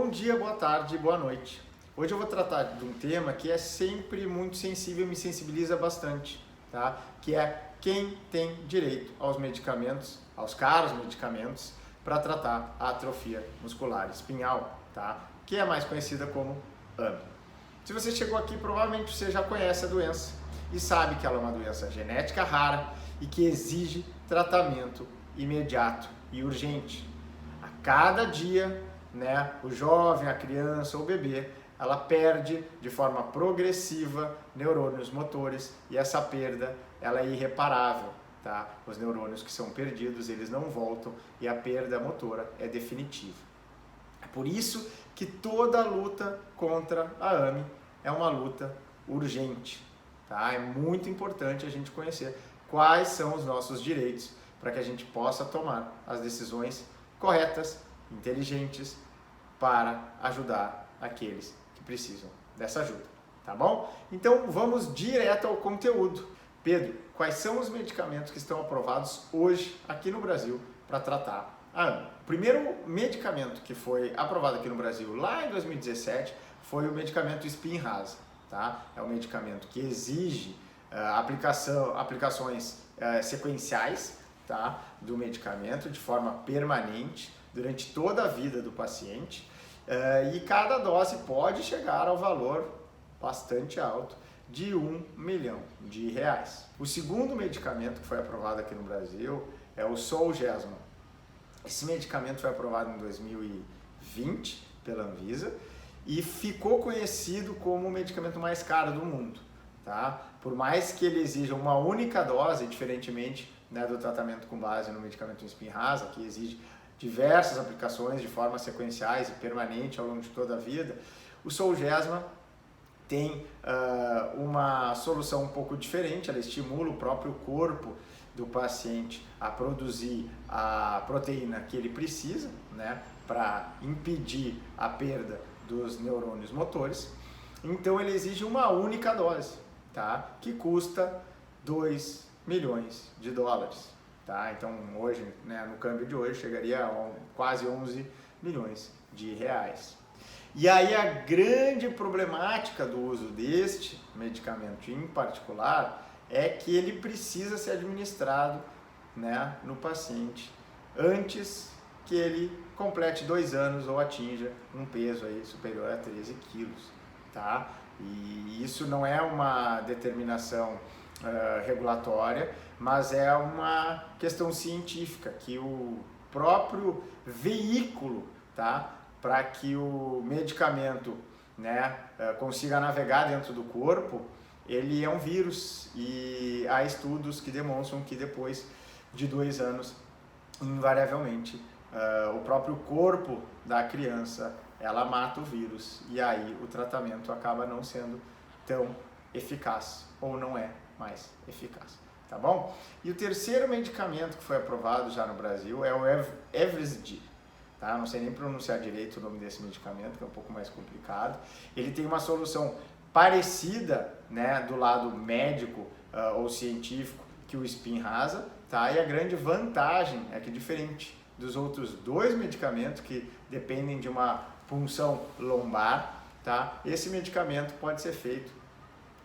Bom dia, boa tarde, boa noite. Hoje eu vou tratar de um tema que é sempre muito sensível e me sensibiliza bastante, tá? Que é quem tem direito aos medicamentos, aos caros medicamentos, para tratar a atrofia muscular espinhal, tá? Que é mais conhecida como AMI. Se você chegou aqui, provavelmente você já conhece a doença e sabe que ela é uma doença genética rara e que exige tratamento imediato e urgente. A cada dia, o jovem, a criança ou o bebê, ela perde de forma progressiva neurônios motores e essa perda ela é irreparável, tá? Os neurônios que são perdidos, eles não voltam e a perda motora é definitiva. É por isso que toda a luta contra a AMI é uma luta urgente, tá? É muito importante a gente conhecer quais são os nossos direitos para que a gente possa tomar as decisões corretas, inteligentes, para ajudar aqueles que precisam dessa ajuda, tá bom? Então vamos direto ao conteúdo. Pedro, quais são os medicamentos que estão aprovados hoje aqui no Brasil para tratar a AMI? O primeiro medicamento que foi aprovado aqui no Brasil lá em 2017 foi o medicamento Spinraza, tá? É um medicamento que exige aplicações sequenciais, tá? Do medicamento de forma permanente durante toda a vida do paciente e cada dose pode chegar ao valor bastante alto de R$1 milhão. O segundo medicamento que foi aprovado aqui no Brasil é o Zolgensma. Esse medicamento foi aprovado em 2020 pela Anvisa e ficou conhecido como o medicamento mais caro do mundo, tá? Por mais que ele exija uma única dose, diferentemente do tratamento com base no medicamento Spinraza, que exige diversas aplicações de forma sequenciais e permanente ao longo de toda a vida, o Zolgensma tem uma solução um pouco diferente. Ela estimula o próprio corpo do paciente a produzir a proteína que ele precisa, para impedir a perda dos neurônios motores. Então ele exige uma única dose, tá? Que custa R$2 milhões. Tá? Então hoje, no câmbio de hoje, chegaria a quase 11 milhões de reais. E aí a grande problemática do uso deste medicamento em particular é que ele precisa ser administrado, no paciente antes que ele complete 2 anos ou atinja um peso aí superior a 13 quilos, tá? E isso não é uma determinação regulatória, mas é uma questão científica que o próprio veículo, tá, para que o medicamento consiga navegar dentro do corpo, ele é um vírus e há estudos que demonstram que depois de 2 anos, invariavelmente, o próprio corpo da criança ela mata o vírus e aí o tratamento acaba não sendo tão eficaz ou não é mais eficaz, tá bom? E o terceiro medicamento que foi aprovado já no Brasil é o Evrysdi, tá? Não sei nem pronunciar direito o nome desse medicamento, que é um pouco mais complicado. Ele tem uma solução parecida, do lado médico ou científico que o Spinraza, tá? E a grande vantagem é que, diferente dos outros 2 medicamentos que dependem de uma punção lombar, tá? Esse medicamento pode ser feito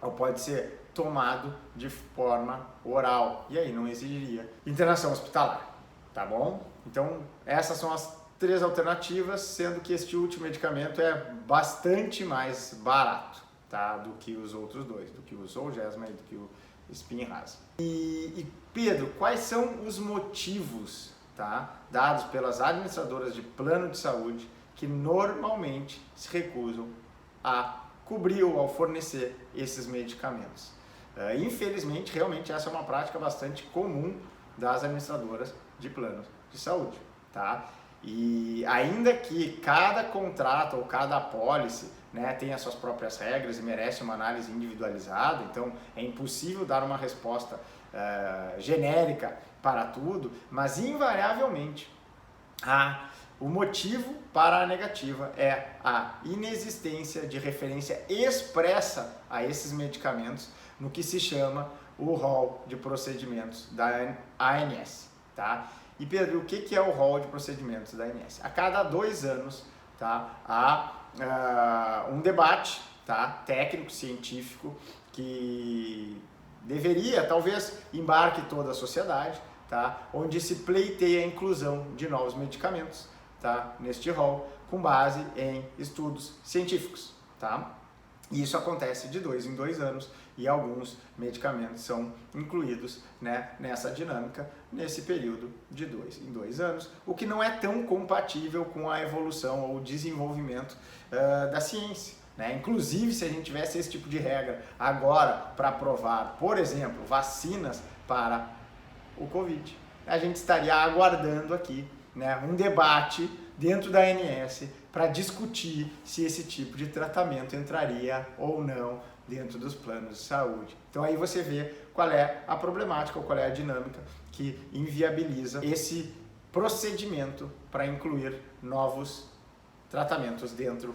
ou pode ser tomado de forma oral e aí não exigiria internação hospitalar, tá bom? Então essas são as 3 alternativas, sendo que este último medicamento é bastante mais barato, tá? Do que os outros 2, do que o Zolgensma e do que o Spinraza. E Pedro, quais são os motivos, tá, dados pelas administradoras de plano de saúde que normalmente se recusam a cobrir ou a fornecer esses medicamentos? Infelizmente, realmente essa é uma prática bastante comum das administradoras de planos de saúde, tá? E ainda que cada contrato ou cada apólice tenha suas próprias regras e merece uma análise individualizada, então é impossível dar uma resposta genérica para tudo, mas invariavelmente o motivo para a negativa é a inexistência de referência expressa a esses medicamentos no que se chama o rol de procedimentos da ANS, tá? E Pedro, o que é o rol de procedimentos da ANS? A cada 2 anos, tá, a um debate, tá, técnico, científico, que deveria, talvez, embarque toda a sociedade, tá, onde se pleiteia a inclusão de novos medicamentos, tá, neste rol, com base em estudos científicos. Tá? E isso acontece de 2 em 2 anos e alguns medicamentos são incluídos, né, nessa dinâmica nesse período de 2 em 2 anos, o que não é tão compatível com a evolução ou desenvolvimento da ciência. Né? Inclusive, se a gente tivesse esse tipo de regra agora para aprovar, por exemplo, vacinas para o Covid, a gente estaria aguardando aqui, né, um debate dentro da ANS para discutir se esse tipo de tratamento entraria ou não dentro dos planos de saúde. Então aí você vê qual é a problemática ou qual é a dinâmica que inviabiliza esse procedimento para incluir novos tratamentos dentro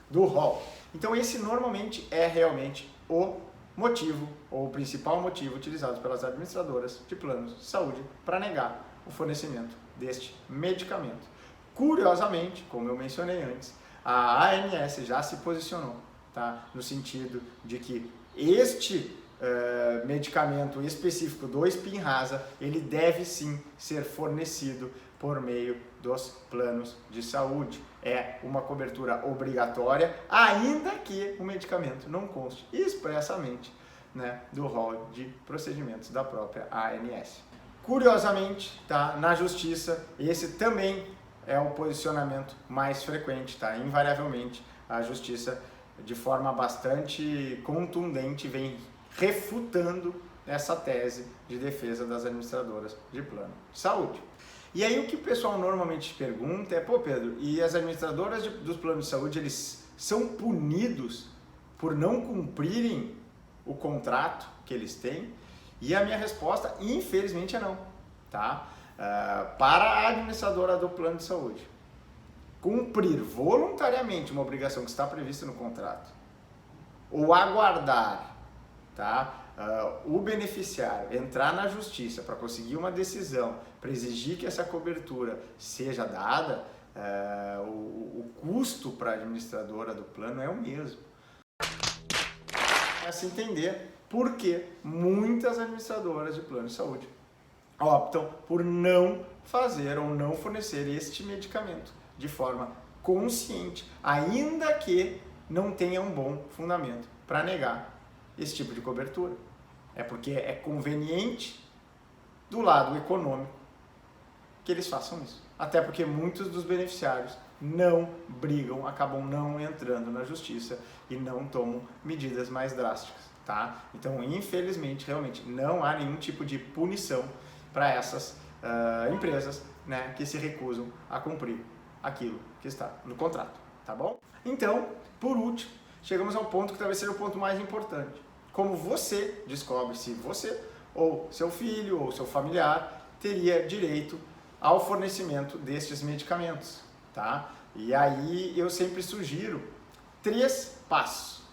do rol. Então esse normalmente é realmente o motivo ou o principal motivo utilizado pelas administradoras de planos de saúde para negar o fornecimento deste medicamento. Curiosamente, como eu mencionei antes, a ANS já se posicionou, tá, no sentido de que este medicamento específico do Spinraza, ele deve sim ser fornecido por meio dos planos de saúde. É uma cobertura obrigatória, ainda que o medicamento não conste expressamente, né, do rol de procedimentos da própria ANS. Curiosamente, tá, na justiça, esse também é o posicionamento mais frequente, tá? Invariavelmente, a justiça, de forma bastante contundente, vem refutando essa tese de defesa das administradoras de plano de saúde. E aí o que o pessoal normalmente pergunta é, pô Pedro, e as administradoras dos planos de saúde, eles são punidos por não cumprirem o contrato que eles têm? E a minha resposta, infelizmente, é não, tá? Para a administradora do plano de saúde cumprir voluntariamente uma obrigação que está prevista no contrato ou aguardar, tá, o beneficiário entrar na justiça para conseguir uma decisão, para exigir que essa cobertura seja dada, o custo para a administradora do plano é o mesmo. É se entender por que muitas administradoras de plano de saúde optam por não fazer ou não fornecer este medicamento de forma consciente, ainda que não tenha um bom fundamento para negar esse tipo de cobertura. É porque é conveniente do lado econômico que eles façam isso. Até porque muitos dos beneficiários não brigam, acabam não entrando na justiça e não tomam medidas mais drásticas, tá? Então, infelizmente, realmente não há nenhum tipo de punição para essas empresas, né, que se recusam a cumprir aquilo que está no contrato, tá bom? Então, por último, chegamos ao ponto que talvez seja o ponto mais importante. Como você descobre se você ou seu filho ou seu familiar teria direito ao fornecimento destes medicamentos, tá? E aí eu sempre sugiro 3 passos.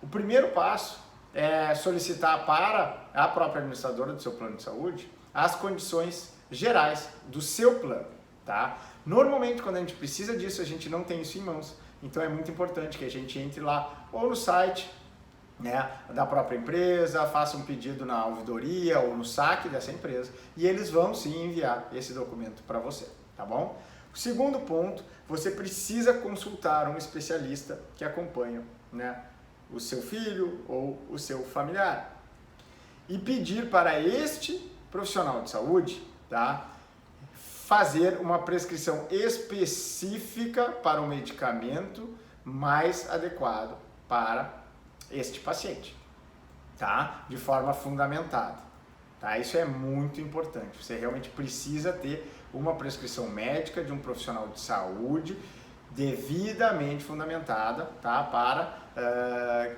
O primeiro passo é solicitar para a própria administradora do seu plano de saúde as condições gerais do seu plano, tá? Normalmente, quando a gente precisa disso, a gente não tem isso em mãos, então é muito importante que a gente entre lá ou no site, né, da própria empresa, faça um pedido na ouvidoria ou no saque dessa empresa e eles vão sim enviar esse documento para você, tá bom? O segundo ponto, você precisa consultar um especialista que acompanha, né, o seu filho ou o seu familiar e pedir para este profissional de saúde, tá, fazer uma prescrição específica para o medicamento mais adequado para este paciente, tá, de forma fundamentada, tá? Isso é muito importante. Você realmente precisa ter uma prescrição médica de um profissional de saúde devidamente fundamentada, tá, para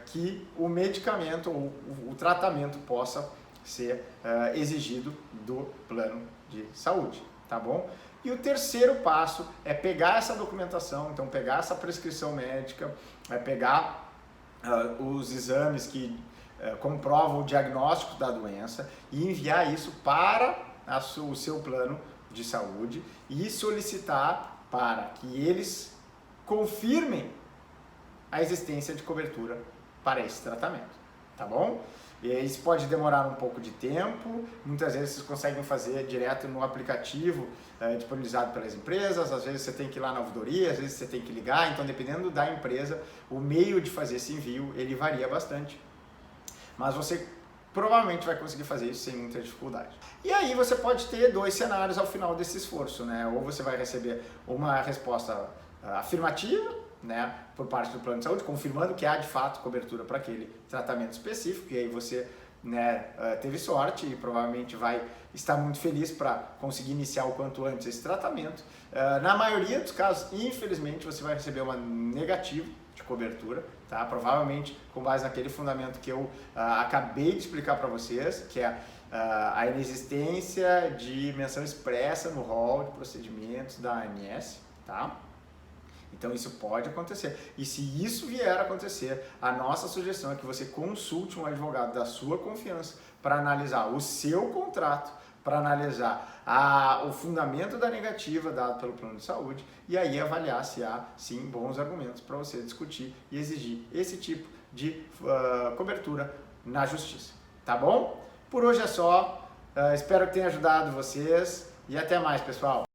que o medicamento ou o tratamento possa ser exigido do plano de saúde, tá bom? E o terceiro passo é pegar essa documentação, então pegar essa prescrição médica, pegar os exames que comprovam o diagnóstico da doença e enviar isso para o seu plano de saúde e solicitar para que eles confirmem a existência de cobertura para esse tratamento, tá bom? E isso pode demorar um pouco de tempo, muitas vezes vocês conseguem fazer direto no aplicativo disponibilizado pelas empresas, às vezes você tem que ir lá na ouvidoria, às vezes você tem que ligar, então dependendo da empresa, o meio de fazer esse envio, ele varia bastante. Mas você provavelmente vai conseguir fazer isso sem muita dificuldade. E aí você pode ter dois cenários ao final desse esforço, né? Ou você vai receber uma resposta afirmativa, né, por parte do plano de saúde, confirmando que há de fato cobertura para aquele tratamento específico, e aí você, né, teve sorte e provavelmente vai estar muito feliz para conseguir iniciar o quanto antes esse tratamento. Na maioria dos casos, infelizmente, você vai receber uma negativa de cobertura, tá? Provavelmente com base naquele fundamento que eu acabei de explicar para vocês, que é a inexistência de menção expressa no rol de procedimentos da ANS, tá? Então isso pode acontecer. E se isso vier a acontecer, a nossa sugestão é que você consulte um advogado da sua confiança para analisar o seu contrato, para analisar o fundamento da negativa dado pelo plano de saúde e aí avaliar se há, sim, bons argumentos para você discutir e exigir esse tipo de cobertura na justiça. Tá bom? Por hoje é só. Espero que tenha ajudado vocês e até mais, pessoal.